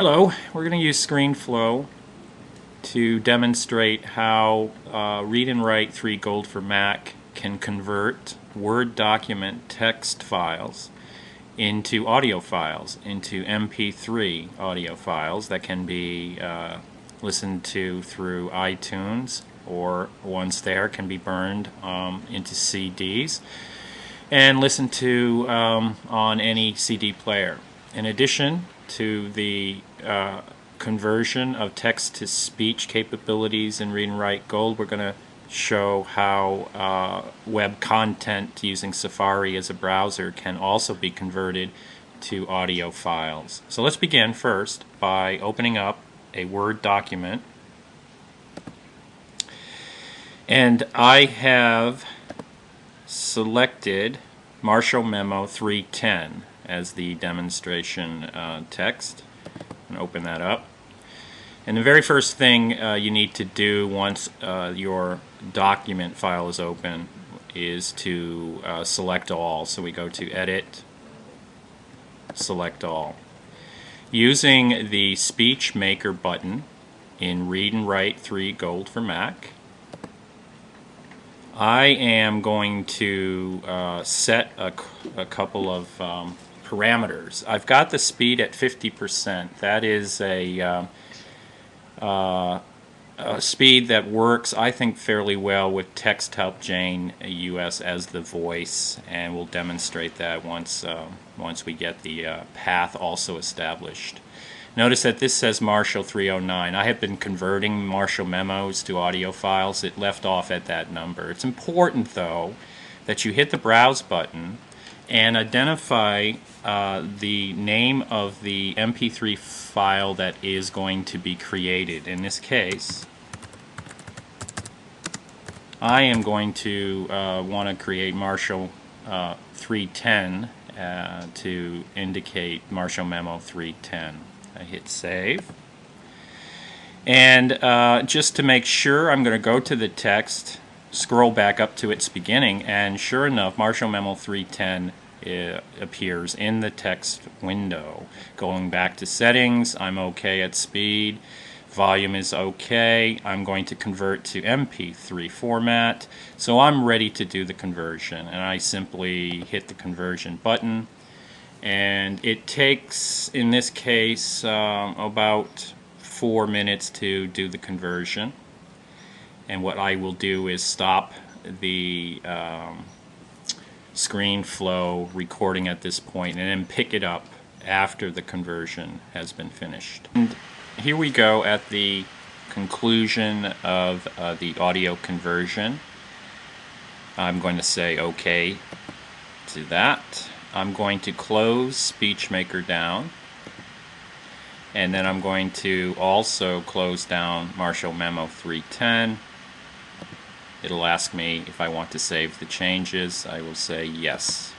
Hello, we're going to use ScreenFlow to demonstrate how Read and Write 3 Gold for Mac can convert Word document text files into audio files, into MP3 audio files that can be listened to through iTunes, or once there can be burned into CDs and listened to on any CD player. In addition to the conversion of text-to-speech capabilities in Read and Write Gold, we're going to show how web content using Safari as a browser can also be converted to audio files. So let's begin first by opening up a Word document. And I have selected Marshall Memo 310 as the demonstration text, and open that up. And the very first thing you need to do once your document file is open is to select all. So we go to Edit, Select All. Using the SpeechMaker button in Read and Write 3 Gold for Mac, I am going to set a couple of parameters. I've got the speed at 50%. That is a speed that works, I think, fairly well with Text Help Jane US as the voice, and we'll demonstrate that once we get the path also established. Notice that this says Marshall 309. I have been converting Marshall memos to audio files. It left off at that number. It's important, though, that you hit the Browse button and identify the name of the MP3 file that is going to be created. In this case, I am going to want to create Marshall 310 to indicate Marshall Memo 310. I hit Save. And just to make sure, I'm going to go to the text, scroll back up to its beginning, and sure enough, Marshall Memo 310 appears in the text window. Going back to settings, I'm okay at speed. Volume is okay. I'm going to convert to MP3 format. So I'm ready to do the conversion, and I simply hit the conversion button. And it takes, in this case, about 4 minutes to do the conversion. And what I will do is stop the ScreenFlow recording at this point and then pick it up after the conversion has been finished. And here we go at the conclusion of the audio conversion. I'm going to say OK to that. I'm going to close SpeechMaker down, and then I'm going to also close down Marshall Memo 310. It'll ask me if I want to save the changes. I will say yes.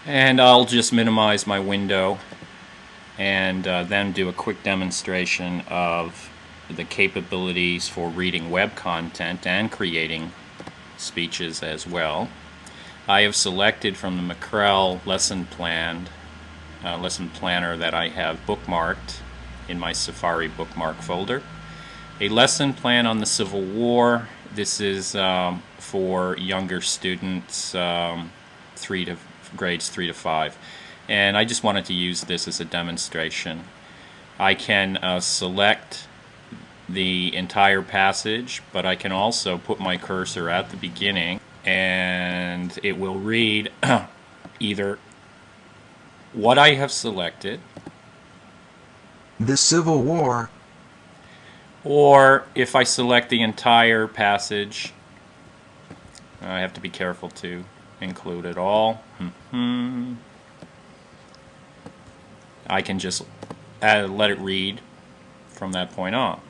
And I'll just minimize my window and then do a quick demonstration of the capabilities for reading web content and creating speeches as well. I have selected from the McCrell lesson planner that I have bookmarked in my Safari bookmark folder. A lesson plan on the Civil War. This is for younger students, grades 3 to 5. And I just wanted to use this as a demonstration. I can select the entire passage, but I can also put my cursor at the beginning, and it will read either what I have selected, the Civil War, or if I select the entire passage, I have to be careful to include it all. I can just let it read from that point on.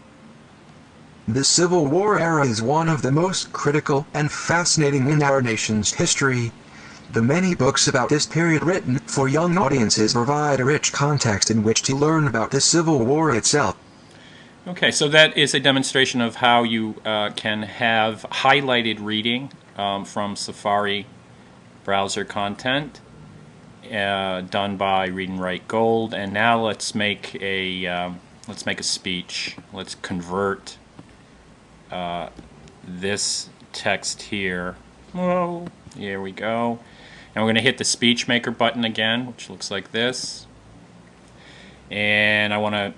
The Civil War era is one of the most critical and fascinating in our nation's history. The many books about this period written for young audiences provide a rich context in which to learn about the Civil War itself. Okay, so that is a demonstration of how you can have highlighted reading from Safari browser content done by Read and Write Gold. And now let's make a speech. Let's convert this text here. Whoa, here we go. And we're going to hit the SpeechMaker button again, which looks like this. And I want to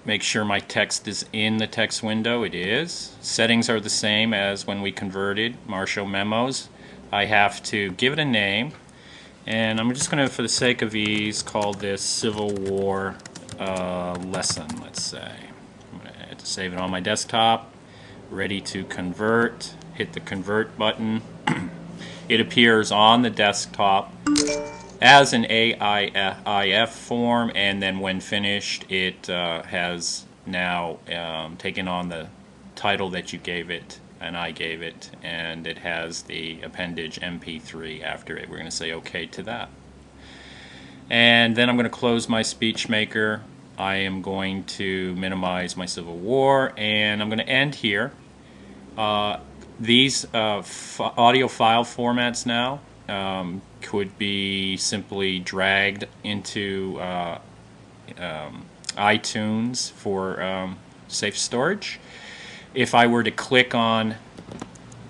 make sure my text is in the text window. It is. Settings are the same as when we converted Marshall Memos. I have to give it a name. And I'm just going to, for the sake of ease, call this Civil War lesson, let's say. I'm going to have to save it on my desktop. Ready to convert. Hit the convert button. It appears on the desktop as an AIF form, and then when finished it has now taken on the title that you gave it and I gave it, and it has the appendage MP3 after it. We're going to say OK to that. And then I'm going to close my SpeechMaker. I am going to minimize my Civil War, and I'm going to end here. These audio file formats now could be simply dragged into iTunes for safe storage. If I were to click on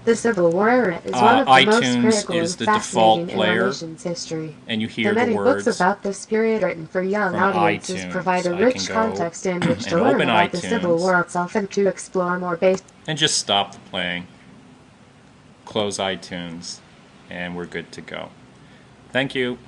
the Civil War era is one of the iTunes most critical is and the fascinating default in player, our nation's history. and you hear The many words books about this period written for young from audiences iTunes. provide a I rich can go context in which to and learn open about the iTunes Civil War itself and to explore more basic. and just stop the playing, close iTunes, and we're good to go. Thank you.